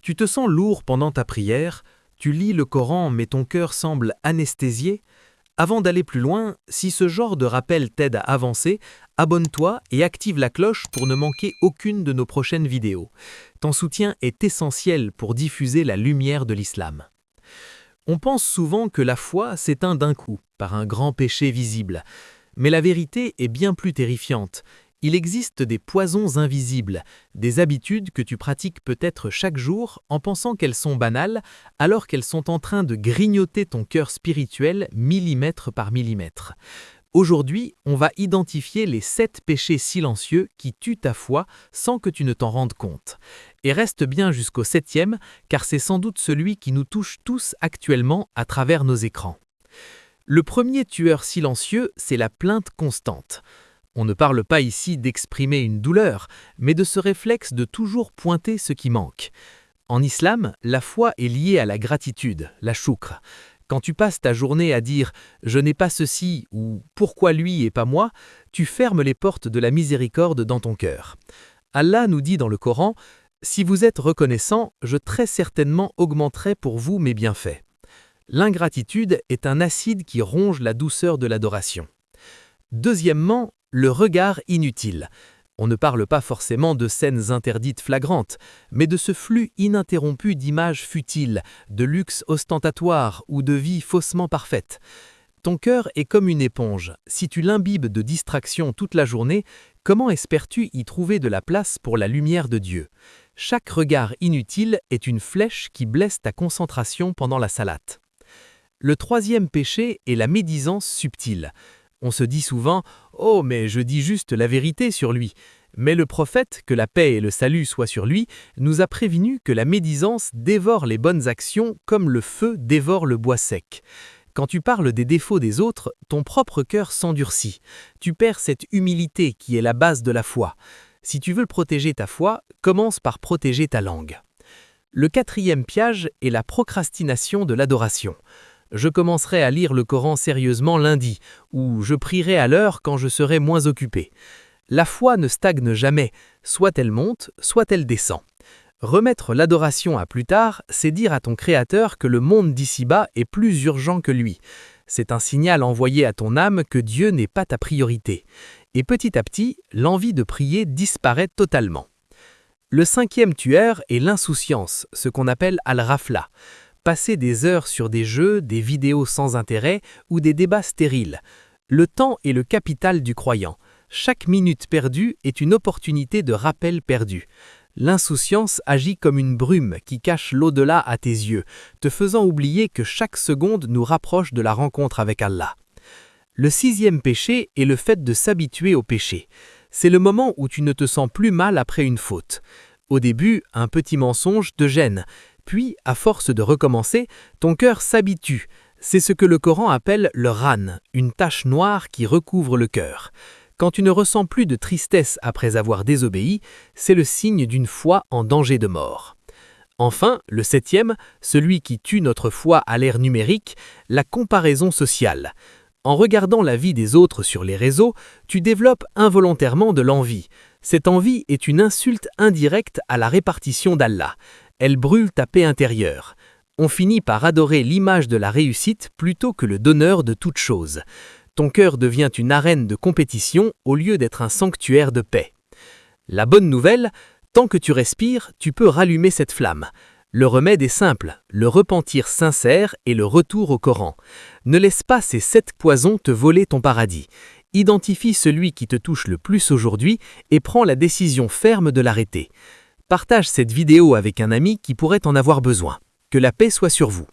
Tu te sens lourd pendant ta prière, tu lis le Coran mais ton cœur semble anesthésié. Avant d'aller plus loin, si ce genre de rappel t'aide à avancer, abonne-toi et active la cloche pour ne manquer aucune de nos prochaines vidéos. Ton soutien est essentiel pour diffuser la lumière de l'islam. On pense souvent que la foi s'éteint d'un coup, par un grand péché visible. Mais la vérité est bien plus terrifiante. Il existe des poisons invisibles, des habitudes que tu pratiques peut-être chaque jour en pensant qu'elles sont banales, alors qu'elles sont en train de grignoter ton cœur spirituel millimètre par millimètre. Aujourd'hui, on va identifier les 7 péchés silencieux qui tuent ta foi sans que tu ne t'en rendes compte. Et reste bien jusqu'au 7e, car c'est sans doute celui qui nous touche tous actuellement à travers nos écrans. Le premier tueur silencieux, c'est la plainte constante. On ne parle pas ici d'exprimer une douleur, mais de ce réflexe de toujours pointer ce qui manque. En islam, la foi est liée à la gratitude, la choukr. Quand tu passes ta journée à dire « je n'ai pas ceci » ou « pourquoi lui et pas moi », tu fermes les portes de la miséricorde dans ton cœur. Allah nous dit dans le Coran « si vous êtes reconnaissant, je très certainement augmenterai pour vous mes bienfaits ». L'ingratitude est un acide qui ronge la douceur de l'adoration. Deuxièmement, le regard inutile. On ne parle pas forcément de scènes interdites flagrantes, mais de ce flux ininterrompu d'images futiles, de luxe ostentatoire ou de vie faussement parfaite. Ton cœur est comme une éponge. Si tu l'imbibes de distractions toute la journée, comment espères-tu y trouver de la place pour la lumière de Dieu? Chaque regard inutile est une flèche qui blesse ta concentration pendant la salate. Le troisième péché est la médisance subtile. On se dit souvent « Oh, mais je dis juste la vérité sur lui ». Mais le prophète, que la paix et le salut soient sur lui, nous a prévenu que la médisance dévore les bonnes actions comme le feu dévore le bois sec. Quand tu parles des défauts des autres, ton propre cœur s'endurcit. Tu perds cette humilité qui est la base de la foi. Si tu veux protéger ta foi, commence par protéger ta langue. Le quatrième piège est la procrastination de l'adoration. Je commencerai à lire le Coran sérieusement lundi, ou je prierai à l'heure quand je serai moins occupé. La foi ne stagne jamais, soit elle monte, soit elle descend. Remettre l'adoration à plus tard, c'est dire à ton Créateur que le monde d'ici-bas est plus urgent que lui. C'est un signal envoyé à ton âme que Dieu n'est pas ta priorité. Et petit à petit, l'envie de prier disparaît totalement. Le cinquième tueur est l'insouciance, ce qu'on appelle al-rafla. Passer des heures sur des jeux, des vidéos sans intérêt ou des débats stériles. Le temps est le capital du croyant. Chaque minute perdue est une opportunité de rappel perdu. L'insouciance agit comme une brume qui cache l'au-delà à tes yeux, te faisant oublier que chaque seconde nous rapproche de la rencontre avec Allah. Le sixième péché est le fait de s'habituer au péché. C'est le moment où tu ne te sens plus mal après une faute. Au début, un petit mensonge te gêne. Puis, à force de recommencer, ton cœur s'habitue. C'est ce que le Coran appelle le ran, une tache noire qui recouvre le cœur. Quand tu ne ressens plus de tristesse après avoir désobéi, c'est le signe d'une foi en danger de mort. Enfin, le septième, celui qui tue notre foi à l'ère numérique, la comparaison sociale. En regardant la vie des autres sur les réseaux, tu développes involontairement de l'envie. Cette envie est une insulte indirecte à la répartition d'Allah. Elle brûle ta paix intérieure. On finit par adorer l'image de la réussite plutôt que le donneur de toute chose. Ton cœur devient une arène de compétition au lieu d'être un sanctuaire de paix. La bonne nouvelle, tant que tu respires, tu peux rallumer cette flamme. Le remède est simple, le repentir sincère et le retour au Coran. Ne laisse pas ces 7 poisons te voler ton paradis. Identifie celui qui te touche le plus aujourd'hui et prends la décision ferme de l'arrêter. Partage cette vidéo avec un ami qui pourrait en avoir besoin. Que la paix soit sur vous.